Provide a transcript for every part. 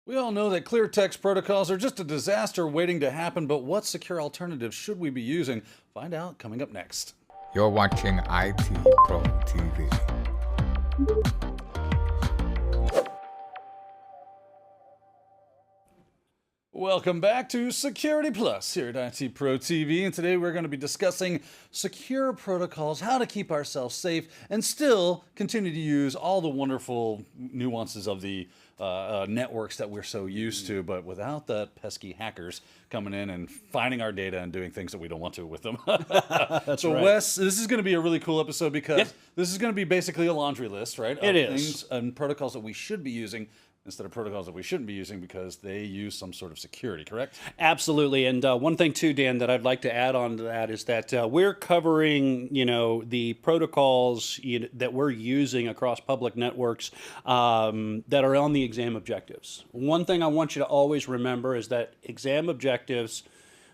We all know that clear text protocols are just a disaster waiting to happen, but what secure alternatives should we be using? Find out coming up next. You're watching IT Pro TV. Welcome back to Security Plus here at IT Pro TV, and today we're going to be discussing secure protocols, how to keep ourselves safe, and still continue to use all the wonderful nuances of the networks that we're so used to, but without the pesky hackers coming in and finding our data and doing things that we don't want to with them. So, right. Wes, this is going to be a really cool episode because this is going to be basically a laundry list, right? It is. Things and protocols that we should be using instead of protocols that we shouldn't be using because they use some sort of security, correct? Absolutely. And one thing too, Dan, that I'd like to add on to that is that we're covering, the protocols that we're using across public networks that are on the exam objectives. One thing I want you to always remember is that exam objectives,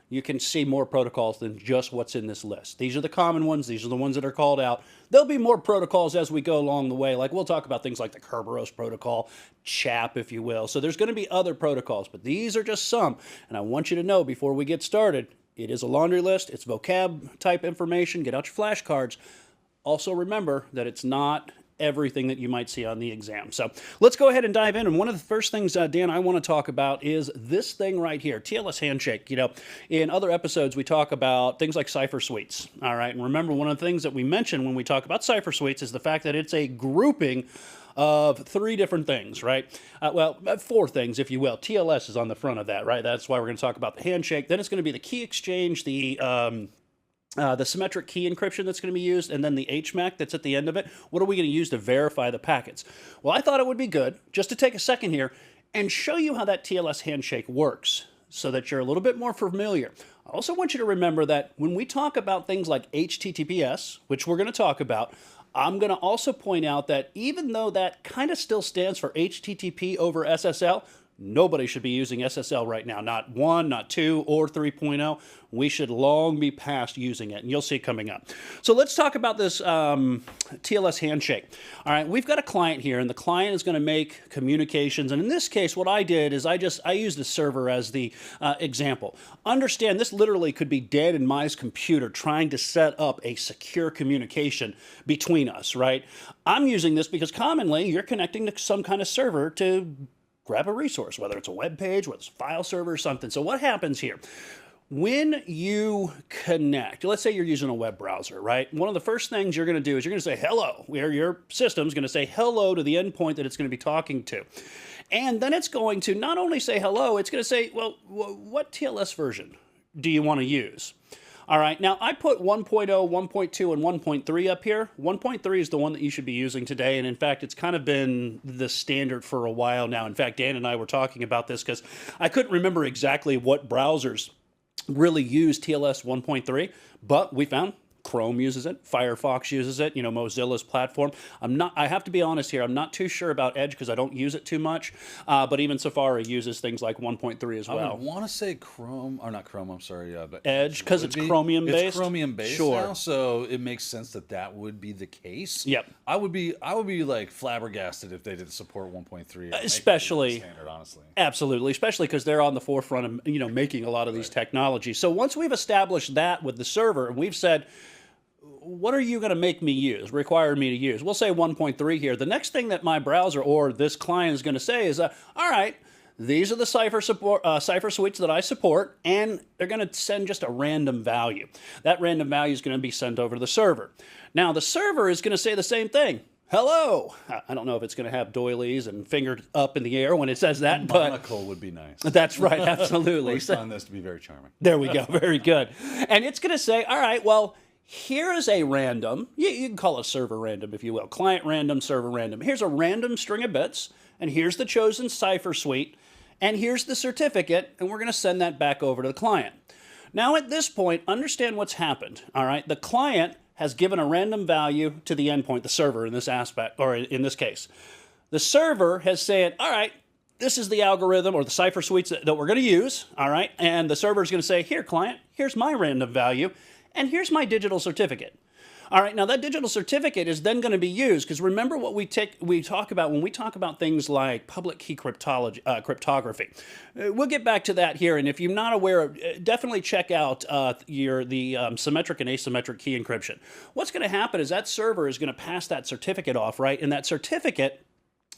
you can see more protocols than just what's in this list. These are the common ones. These are the ones that are called out. There'll be more protocols as we go along the way. Like we'll talk about things like the Kerberos protocol, CHAP, if you will. So there's going to be other protocols, but these are just some. And I want you to know before we get started, it is a laundry list. It's vocab type information. Get out your flashcards. Also remember that it's not everything that you might see on the exam. So let's go ahead and dive in. And one of the first things, Dan, I want to talk about is this thing right here, TLS handshake. In other episodes, we talk about things like cipher suites. All right. And remember, one of the things that we mention when we talk about cipher suites is the fact that it's a grouping of three different things, right? Four things, if you will. TLS is on the front of that, right? That's why we're going to talk about the handshake. Then it's going to be the key exchange, the symmetric key encryption that's going to be used, and then the HMAC that's at the end of it. What are we going to use to verify the packets? Well, I thought it would be good just to take a second here and show you how that TLS handshake works so that you're a little bit more familiar. I also want you to remember that when we talk about things like HTTPS, which we're going to talk about, I'm going to also point out that even though that kind of still stands for HTTP over SSL, nobody should be using SSL right now. Not 1, not 2, or 3.0. We should long be past using it, and you'll see it coming up. So let's talk about this TLS handshake. All right, we've got a client here, and the client is going to make communications. And in this case, what I did is I used the server as the example. Understand, this literally could be Dan and my computer trying to set up a secure communication between us, right? I'm using this because commonly you're connecting to some kind of server to grab a resource, whether it's a web page, whether it's a file server or something. So what happens here? When you connect, let's say you're using a web browser, right? One of the first things you're going to do is you're going to say hello, where your system's going to say hello to the endpoint that it's going to be talking to. And then it's going to not only say hello, it's going to say, well, what TLS version do you want to use? All right, now I put 1.0, 1.2, and 1.3 up here. 1.3 is the one that you should be using today, and in fact, it's kind of been the standard for a while now. In fact, Dan and I were talking about this because I couldn't remember exactly what browsers really use TLS 1.3, but we found Chrome uses it, Firefox uses it, Mozilla's platform. I have to be honest here, I'm not too sure about Edge because I don't use it too much, but even Safari uses things like 1.3 as well. I would want to say Chrome, or not Chrome, I'm sorry, but Edge, because it's Chromium-based. It's Chromium-based sure. now, so it makes sense that would be the case. Yep. I would be like flabbergasted if they didn't support 1.3. Especially, standard, honestly. Absolutely, especially because they're on the forefront of making a lot of these technologies. So once we've established that with the server, and we've said, what are you going to make me use, require me to use? We'll say 1.3 here. The next thing that my browser or this client is going to say is, all right, these are the cipher suites that I support, and they're going to send just a random value. That random value is going to be sent over to the server. Now, the server is going to say the same thing. Hello. I don't know if it's going to have doilies and fingers up in the air when it says that, but Monocle would be nice. That's right, absolutely. I found this to be very charming. There we go, very good. And it's going to say, all right, well, here is a random, you can call it server random if you will, client random, server random. Here's a random string of bits, and here's the chosen cipher suite, and here's the certificate, and we're going to send that back over to the client. Now at this point, understand what's happened, all right? The client has given a random value to the endpoint, the server in this aspect, or in this case. The server has said, all right, this is the algorithm or the cipher suites that we're going to use, all right? And the server is going to say, here, client, here's my random value, and here's my digital certificate. All right, now that digital certificate is then going to be used, because remember what we talk about when we talk about things like public key cryptography. We'll get back to that here, and if you're not aware of, definitely check out the symmetric and asymmetric key encryption. What's going to happen is that server is going to pass that certificate off, right? And that certificate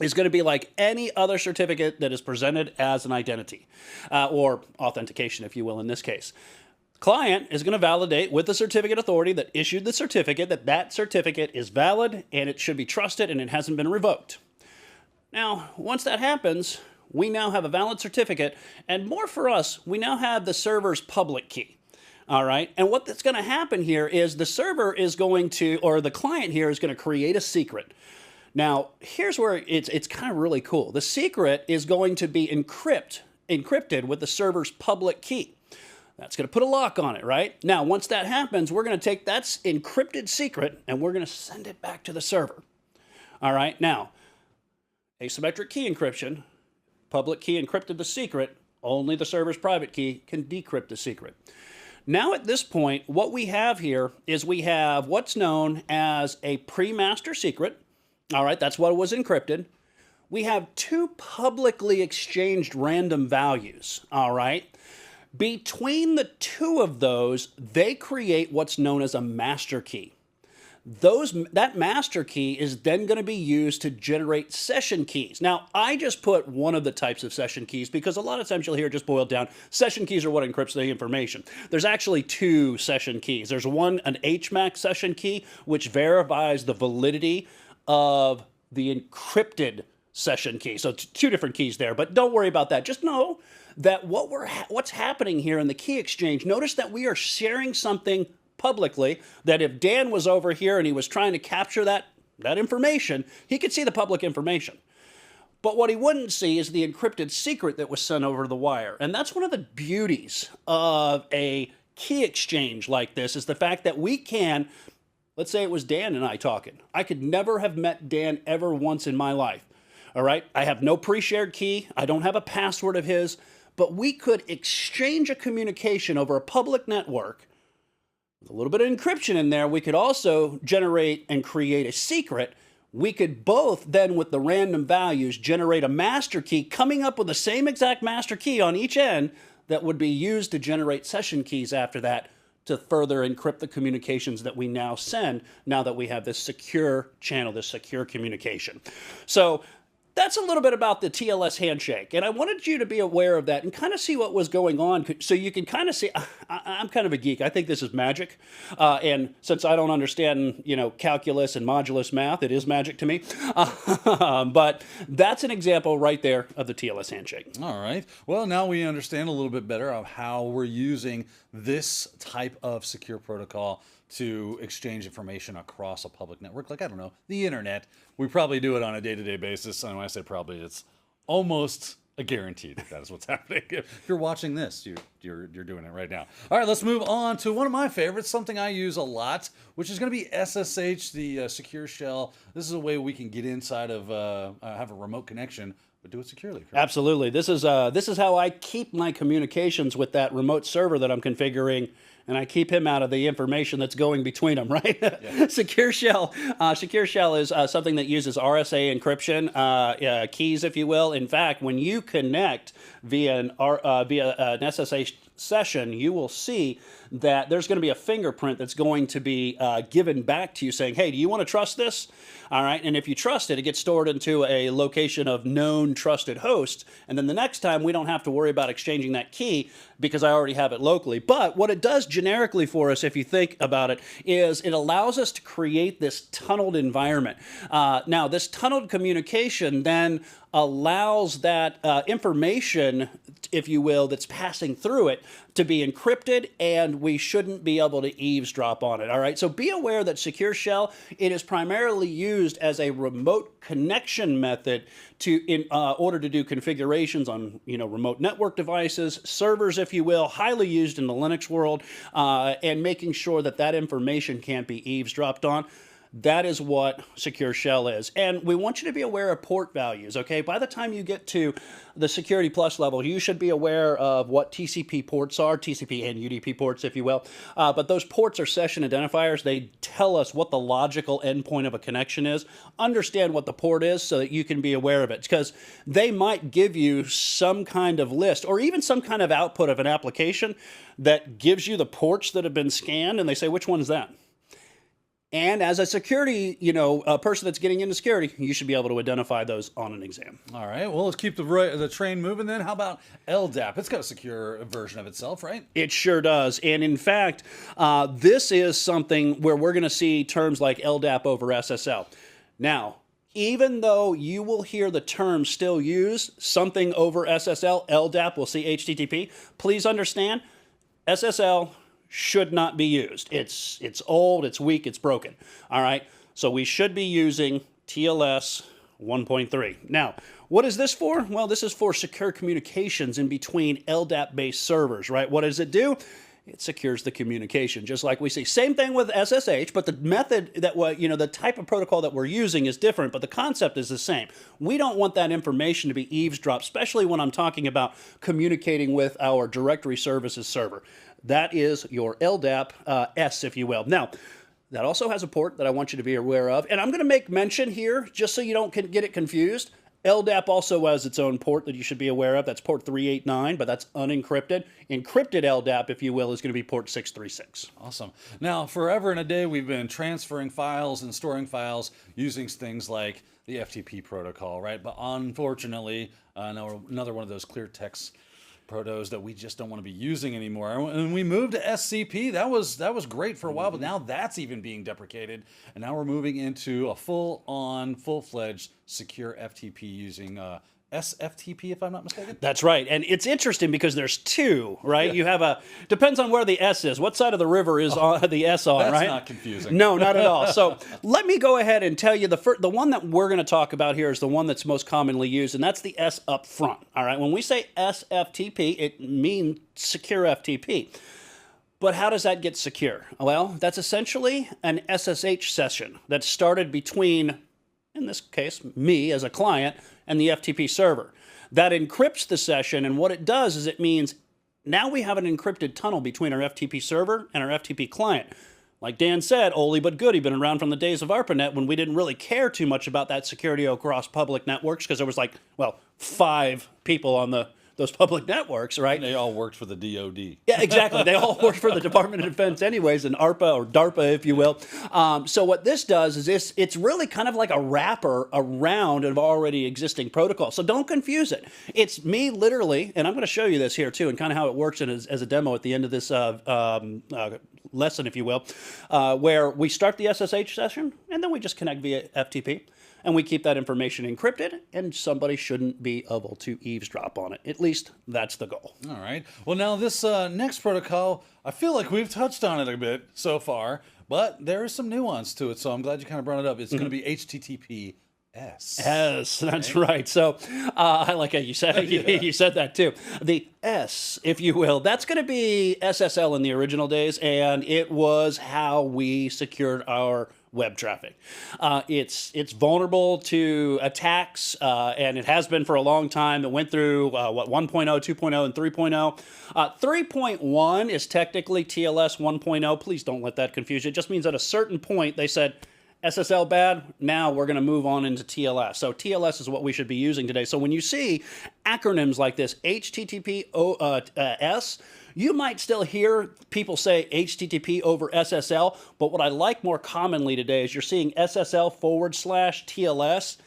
is going to be like any other certificate that is presented as an identity, or authentication, if you will, in this case. Client is going to validate with the certificate authority that issued the certificate that that certificate is valid and it should be trusted and it hasn't been revoked. Now, once that happens, we now have a valid certificate, and more for us, we now have the server's public key. All right, and what that's going to happen here is the server is going to, or the client here is going to create a secret. Now, here's where it's kind of really cool. The secret is going to be encrypted with the server's public key. That's going to put a lock on it, right? Now, once that happens, we're going to take that encrypted secret and we're going to send it back to the server. All right, now, asymmetric key encryption, public key encrypted the secret, only the server's private key can decrypt the secret. Now at this point, what we have here is we have what's known as a pre-master secret. All right, that's what was encrypted. We have two publicly exchanged random values, all right? Between the two of those, they create what's known as a master key. That master key is then going to be used to generate session keys. Now, I just put one of the types of session keys because a lot of times you'll hear it just boiled down, session keys are what encrypts the information. There's actually two session keys. There's one, an HMAC session key, which verifies the validity of the encrypted session key. So two different keys there, but don't worry about that. Just know that what's happening here in the key exchange, notice that we are sharing something publicly, that if Dan was over here and he was trying to capture that information, he could see the public information. But what he wouldn't see is the encrypted secret that was sent over the wire. And that's one of the beauties of a key exchange like this, is the fact that we can, let's say it was Dan and I talking. I could never have met Dan ever once in my life. All right? I have no pre-shared key. I don't have a password of his. But we could exchange a communication over a public network with a little bit of encryption in there. We could also generate and create a secret. We could both then, with the random values, generate a master key, coming up with the same exact master key on each end that would be used to generate session keys after that to further encrypt the communications that we now send, now that we have this secure channel, this secure communication. So that's a little bit about the TLS handshake, and I wanted you to be aware of that and kind of see what was going on, so you can kind of see. I'm kind of a geek. I think this is magic, and since I don't understand, calculus and modulus math, it is magic to me. But that's an example right there of the TLS handshake. All right. Well, now we understand a little bit better of how we're using this type of secure protocol to exchange information across a public network, like, I don't know, the internet. We probably do it on a day-to-day basis, and when I say probably, it's almost a guarantee that is what's happening. If you're watching this, you're doing it right now. All right, let's move on to one of my favorites, something I use a lot, which is going to be SSH, the secure shell. This is a way we can get inside of, have a remote connection, but do it securely. Correct? Absolutely. This is how I keep my communications with that remote server that I'm configuring, and I keep him out of the information that's going between them, right? Yeah. Secure Shell is something that uses RSA encryption, keys, if you will. In fact, when you connect via an SSH session, you will see that there's going to be a fingerprint that's going to be given back to you saying, hey, do you want to trust this? All right, and if you trust it, it gets stored into a location of known trusted hosts, and then the next time we don't have to worry about exchanging that key because I already have it locally. But what it does generically for us, if you think about it, is it allows us to create this tunneled environment. Now, this tunneled communication then allows that information, if you will, that's passing through it to be encrypted, and we shouldn't be able to eavesdrop on it. All right, so be aware that Secure Shell, it is primarily used as a remote connection method in order to do configurations on remote network devices, servers, if you will, highly used in the Linux world, and making sure that that information can't be eavesdropped on. That is what Secure Shell is. And we want you to be aware of port values, okay? By the time you get to the Security Plus level, you should be aware of what TCP ports are, TCP and UDP ports, if you will. But those ports are session identifiers. They tell us what the logical endpoint of a connection is. Understand what the port is so that you can be aware of it, because they might give you some kind of list or even some kind of output of an application that gives you the ports that have been scanned, and they say, which one's that? And as a security, a person that's getting into security, you should be able to identify those on an exam. All right. Well, let's keep the train moving then. How about LDAP? It's got a secure version of itself, right? It sure does. And in fact, this is something where we're going to see terms like LDAP over SSL. Now, even though you will hear the term still used, something over SSL, LDAP, we'll see HTTP, please understand, SSL should not be used. It's old, it's weak, it's broken. All right, so we should be using TLS 1.3. Now, what is this for? Well, this is for secure communications in between LDAP-based servers, right? What does it do? It secures the communication, just like we see. Same thing with SSH, but the method that the type of protocol that we're using is different, but the concept is the same. We don't want that information to be eavesdropped, especially when I'm talking about communicating with our directory services server. That is your LDAP S, if you will. Now, that also has a port that I want you to be aware of, and I'm going to make mention here, just so you don't get it confused. LDAP also has its own port that you should be aware of. That's port 389, but that's unencrypted. Encrypted LDAP, if you will, is going to be port 636. Awesome. Now, forever and a day, we've been transferring files and storing files using things like the FTP protocol, right? But unfortunately, another one of those clear text protos that we just don't want to be using anymore. And we moved to SCP. That was great for a while, but now that's even being deprecated. And now we're moving into a full-fledged secure FTP using SFTP, if I'm not mistaken. That's right. And it's interesting because there's two, right? Yeah. You have depends on where the S is. What side of the river is on the S on, that's right? That's not confusing. No, not at all. So let me go ahead and tell you the one that we're going to talk about here is the one that's most commonly used, and that's the S up front. All right. When we say SFTP, it means secure FTP. But how does that get secure? Well, that's essentially an SSH session that started between, in this case, me as a client and the FTP server. That encrypts the session, and what it does is it means now we have an encrypted tunnel between our FTP server and our FTP client. Like Dan said, oldie but goodie, been around from the days of ARPANET when we didn't really care too much about that security across public networks because there was 5 people on those public networks, right? And they all worked for the DoD. Yeah, exactly. They all worked for the Department of Defense anyways, and ARPA or DARPA, if you will. So what this does is it's really kind of like a wrapper around an already existing protocol. So don't confuse it. It's me literally, and I'm going to show you this here too, and kind of how it works as a demo at the end of this lesson, if you will, where we start the SSH session, and then we just connect via FTP. And we keep that information encrypted, and somebody shouldn't be able to eavesdrop on it. At least that's the goal. All right. Well, now this next protocol, I feel like we've touched on it a bit so far, but there is some nuance to it, so I'm glad you kind of brought it up. It's going to be HTTP. Yes, that's right. So I like how you said you said that too. The S, if you will, that's going to be SSL in the original days, and it was how we secured our web traffic. It's vulnerable to attacks, and it has been for a long time. It went through 1.0, 2.0, and 3.0. 3.1 is technically TLS 1.0. Please don't let that confuse you. It just means at a certain point they said, SSL bad, now we're going to move on into TLS. So TLS is what we should be using today. So when you see acronyms like this, HTTPS, you might still hear people say HTTP over SSL, but what I like more commonly today is you're seeing SSL/TLS.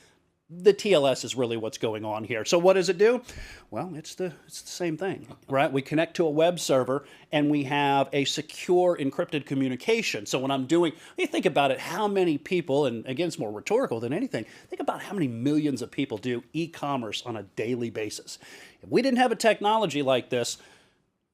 The TLS is really what's going on here. So what does it do? Well, it's the same thing, right? We connect to a web server and we have a secure encrypted communication. So when you think about it, how many people, and again, it's more rhetorical than anything, think about how many millions of people do e-commerce on a daily basis. If we didn't have a technology like this,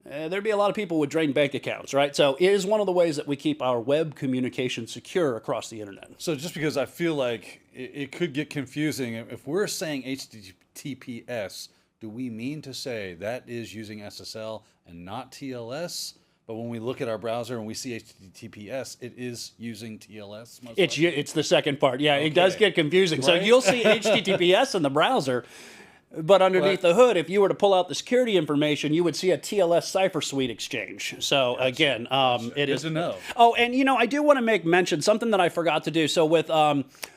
there'd be a lot of people with drained bank accounts, right? So it is one of the ways that we keep our web communication secure across the internet. So just because I feel like it could get confusing, if we're saying HTTPS, do we mean to say that is using SSL and not TLS? but when we look at our browser and we see HTTPS, it is using TLS. It's the second part. Yeah, it does get confusing. So Right? you'll see HTTPS in the browser, but underneath the hood, if you were to pull out the security information, you would see a TLS cipher suite exchange. So again, it is Good to know. Oh, and I do want to make mention something that I forgot to do. So with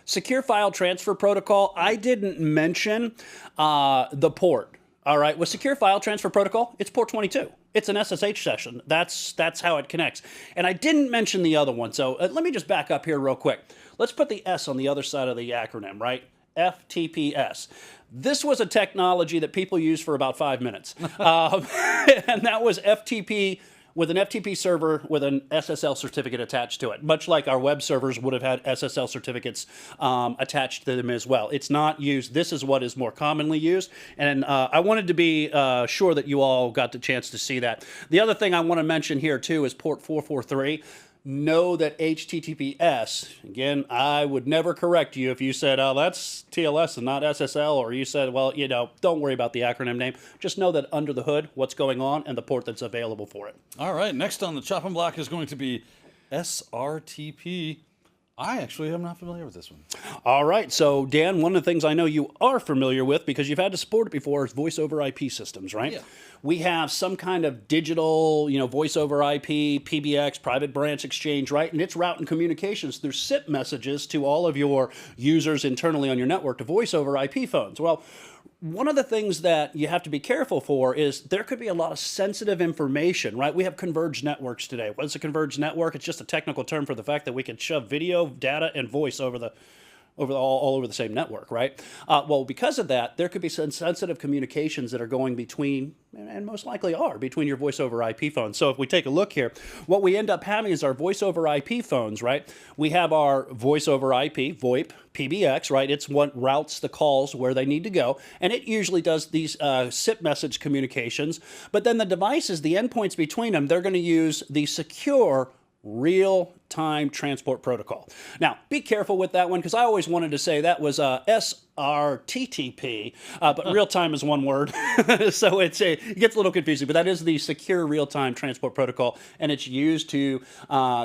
secure file transfer protocol, I didn't mention the port. All right, with secure file transfer protocol, it's port 22. It's an SSH session. That's how it connects. And I didn't mention the other one. So let me just back up here real quick. Let's put the S on the other side of the acronym, right? FTPS. This was a technology that people used for about 5 minutes. And that was FTP with an FTP server with an SSL certificate attached to it, much like our web servers would have had SSL certificates attached to them as well. It's not used. This is what is more commonly used, and I wanted to be sure that you all got the chance to see that. The other thing I want to mention here too is port 443. Know that HTTPS, again, I would never correct you if you said, oh, that's TLS and not SSL, or you said, well, don't worry about the acronym name. Just know that under the hood, what's going on and the port that's available for it. All right, next on the chopping block is going to be SRTP. I actually am not familiar with this one. All right, so Dan, one of the things I know you are familiar with because you've had to support it before is voice over IP systems, right? Yeah. We have some kind of digital, voice over IP, PBX, private branch exchange, right? And it's routing communications through SIP messages to all of your users internally on your network to voice over IP phones. Well, one of the things that you have to be careful for is there could be a lot of sensitive information, right? We have converged networks today. What is a converged network? It's just a technical term for the fact that we can shove video, data, and voice all over the same network, right? Well, because of that, there could be some sensitive communications that are going between, and most likely are, between your voice over IP phones. So if we take a look here, what we end up having is our voice over IP phones, right? We have our voice over IP, VoIP, PBX, right? It's what routes the calls where they need to go. And it usually does these SIP message communications. But then the devices, the endpoints between them, they're going to use the secure real-time transport protocol. Now, be careful with that one because I always wanted to say that was SRTTP, but real-time is one word, so it gets a little confusing. But that is the secure real-time transport protocol, and it's used to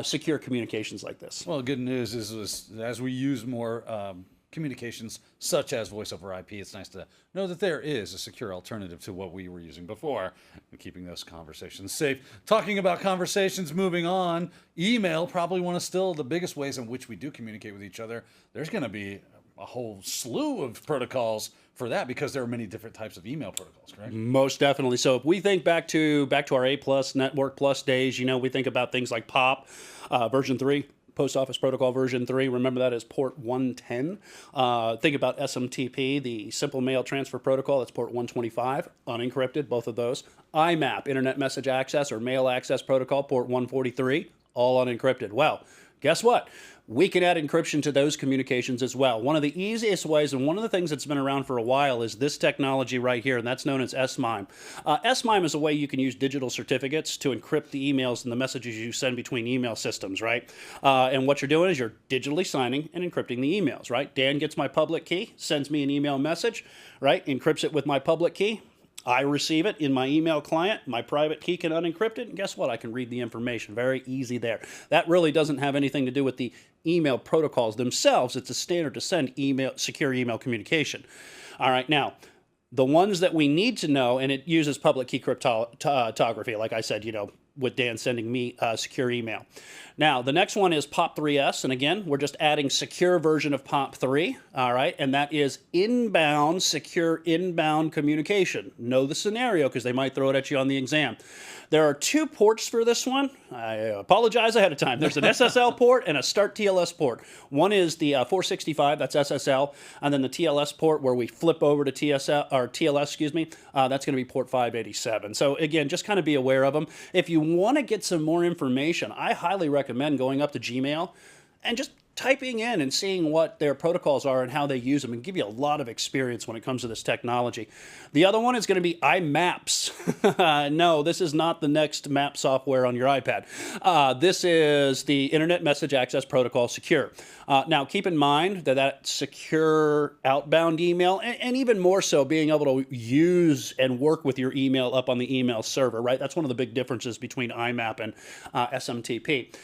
secure communications like this. Well, good news is as we use more communications such as voice over IP, it's nice to know that there is a secure alternative to what we were using before and keeping those conversations safe. Talking about conversations, moving on, email, probably one of still the biggest ways in which we do communicate with each other. There's going to be a whole slew of protocols for that because there are many different types of email protocols, correct? Most definitely. So if we think back to our A+ Network Plus days, we think about things like POP, version 3. Post Office Protocol version 3. Remember that as port 110. Think about SMTP, the Simple Mail Transfer Protocol. That's port 125, unencrypted, both of those. IMAP, Internet Message Access or Mail Access Protocol, port 143, all unencrypted. Well, guess what? We can add encryption to those communications as well. One of the easiest ways, and one of the things that's been around for a while, is this technology right here, and that's known as SMIME. SMIME is a way you can use digital certificates to encrypt the emails and the messages you send between email systems, right? And what you're doing is you're digitally signing and encrypting the emails, right? Dan gets my public key, sends me an email message, right? Encrypts it with my public key. I receive it in my email client. My private key can unencrypt it, and guess what? I can read the information. Very easy there. That really doesn't have anything to do with the email protocols themselves. It's a standard to send secure email communication. All right, now, the ones that we need to know, and it uses public key cryptography, like I said, with Dan sending me secure email. Now, the next one is POP3S, and again, we're just adding secure version of POP3, all right, and that is inbound, secure inbound communication. Know the scenario because they might throw it at you on the exam. There are 2 ports for this one. I apologize ahead of time. There's an SSL port and a Start TLS port. One is the 465, that's SSL, and then the TLS port where we flip over to TLS, that's going to be port 587. So again, just kind of be aware of them. If you want to get some more information, I highly recommend going up to Gmail and just typing in and seeing what their protocols are and how they use them and give you a lot of experience when it comes to this technology. The other one is going to be iMaps. No, this is not the next map software on your iPad. This is the Internet Message Access Protocol Secure. Now, keep in mind that secure outbound email, and even more so being able to use and work with your email up on the email server, right? That's one of the big differences between IMAP and SMTP.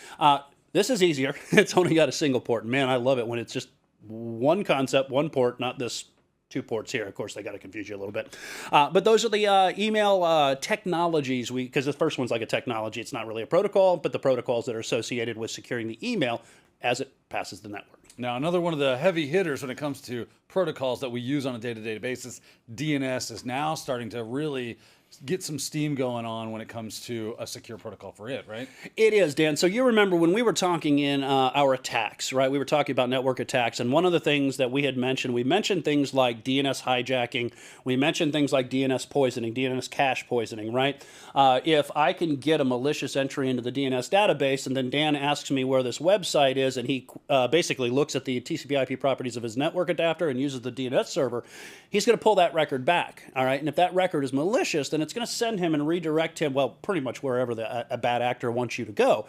This is easier. It's only got a single port. Man, I love it when it's just one concept, one port, not this 2 ports here. Of course, they got to confuse you a little bit. But those are the email technologies. Because the first one's like a technology. It's not really a protocol, but the protocols that are associated with securing the email as it passes the network. Now, another one of the heavy hitters when it comes to protocols that we use on a day-to-day basis, DNS is now starting to really get some steam going on when it comes to a secure protocol for it, right? It is, Dan. So you remember when we were talking in our attacks, right? We were talking about network attacks, and one of the things that we had mentioned, we mentioned things like DNS hijacking, we mentioned things like DNS poisoning, DNS cache poisoning, right? If I can get a malicious entry into the DNS database, and then Dan asks me where this website is, and he basically looks at the TCP/IP properties of his network adapter and uses the DNS server, he's going to pull that record back, all right? And if that record is malicious, then it's going to send him and redirect him, well, pretty much wherever a bad actor wants you to go.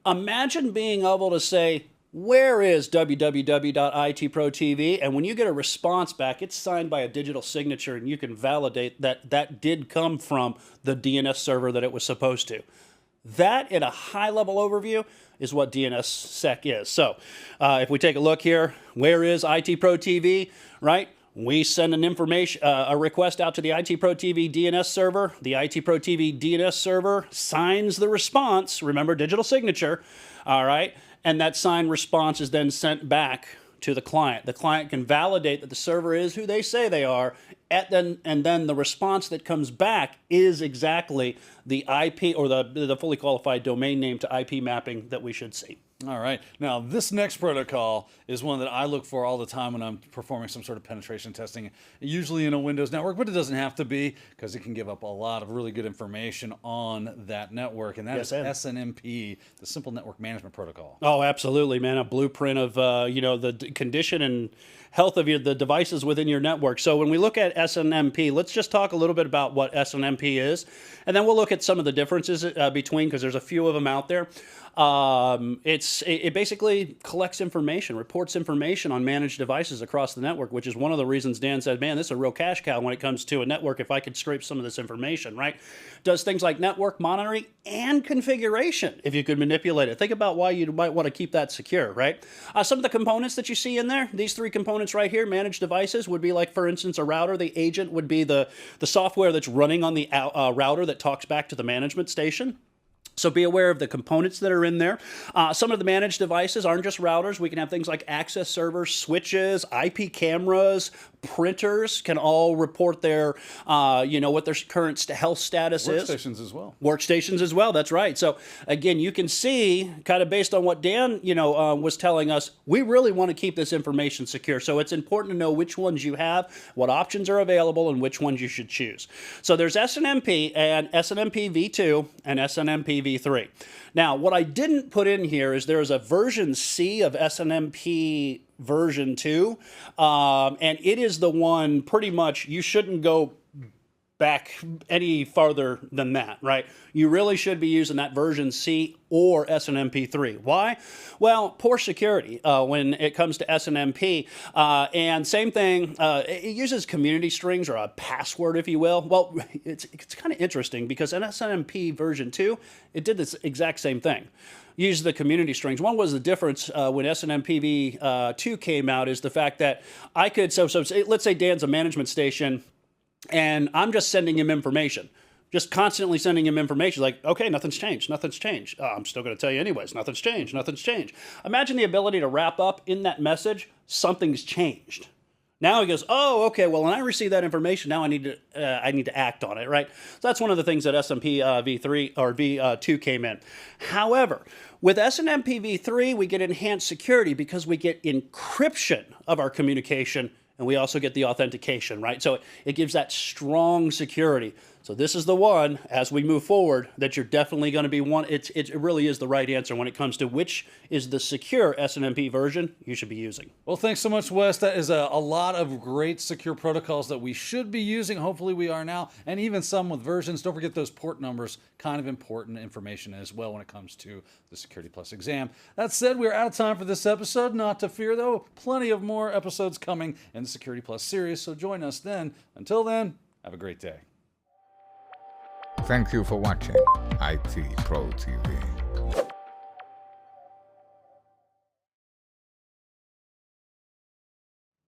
Imagine being able to say, where is www.itprotv? And when you get a response back, it's signed by a digital signature, and you can validate that that did come from the DNS server that it was supposed to. That, in a high-level overview, is what DNSSEC is. So if we take a look here, where is ITProTV, right? We send a request out to the ITProTV DNS server. The ITProTV DNS server signs the response. Remember, digital signature, all right? And that signed response is then sent back to the client. The client can validate that the server is who they say they are, and then the response that comes back is exactly the IP or the fully qualified domain name to IP mapping that we should see. All right. Now, this next protocol is one that I look for all the time when I'm performing some sort of penetration testing, usually in a Windows network, but it doesn't have to be because it can give up a lot of really good information on that network, and that is SNMP, the Simple Network Management Protocol. Oh, absolutely, man. A blueprint of the condition and health of the devices within your network. So when we look at SNMP, let's just talk a little bit about what SNMP is, and then we'll look at some of the differences between, because there's a few of them out there. It basically collects information, reports information on managed devices across the network, which is one of the reasons Dan said, man, this is a real cash cow when it comes to a network if I could scrape some of this information, right? Does things like network monitoring and configuration if you could manipulate it. Think about why you might want to keep that secure, right? Some of the components that you see in there, these 3 components right here, managed devices, would be like, for instance, a router. The agent would be the software that's running on the router that talks back to the management station. So be aware of the components that are in there. Some of the managed devices aren't just routers. We can have things like access servers, switches, IP cameras, printers can all report their, what their current health status is. Workstations as well. Workstations as well, that's right. So again, you can see, kind of based on what Dan, was telling us, we really want to keep this information secure. So it's important to know which ones you have, what options are available, and which ones you should choose. So there's SNMP and SNMP v2 and SNMP v3. Now, what I didn't put in here is there's a version C of SNMP version 2, and it is the one pretty much you shouldn't go back any farther than that, right? You really should be using that version C or SNMP3. Why? Well, poor security when it comes to SNMP. And same thing, it uses community strings or a password, if you will. Well, it's kind of interesting because in SNMP version 2, it did this exact same thing. Use the community strings. One was the difference when SNMP v2 came out is the fact that I could, so let's say Dan's a management station, and I'm just sending him information, just constantly sending him information like, okay, nothing's changed, nothing's changed. I'm still going to tell you anyways, nothing's changed, nothing's changed. Imagine the ability to wrap up in that message, something's changed. Now he goes, oh, okay, well, when I receive that information, now I need to act on it, right? So that's one of the things that SNMP v3 or v2 came in. However, with SNMP v3, we get enhanced security because we get encryption of our communication and we also get the authentication, right? So it gives that strong security. So this is the one, as we move forward, that you're definitely going to be one. It really is the right answer when it comes to which is the secure SNMP version you should be using. Well, thanks so much, Wes. That is a lot of great secure protocols that we should be using. Hopefully we are now, and even some with versions. Don't forget those port numbers, kind of important information as well when it comes to the Security Plus exam. That said, we're out of time for this episode. Not to fear, though, plenty of more episodes coming in the Security Plus series, so join us then. Until then, have a great day. Thank you for watching IT Pro TV.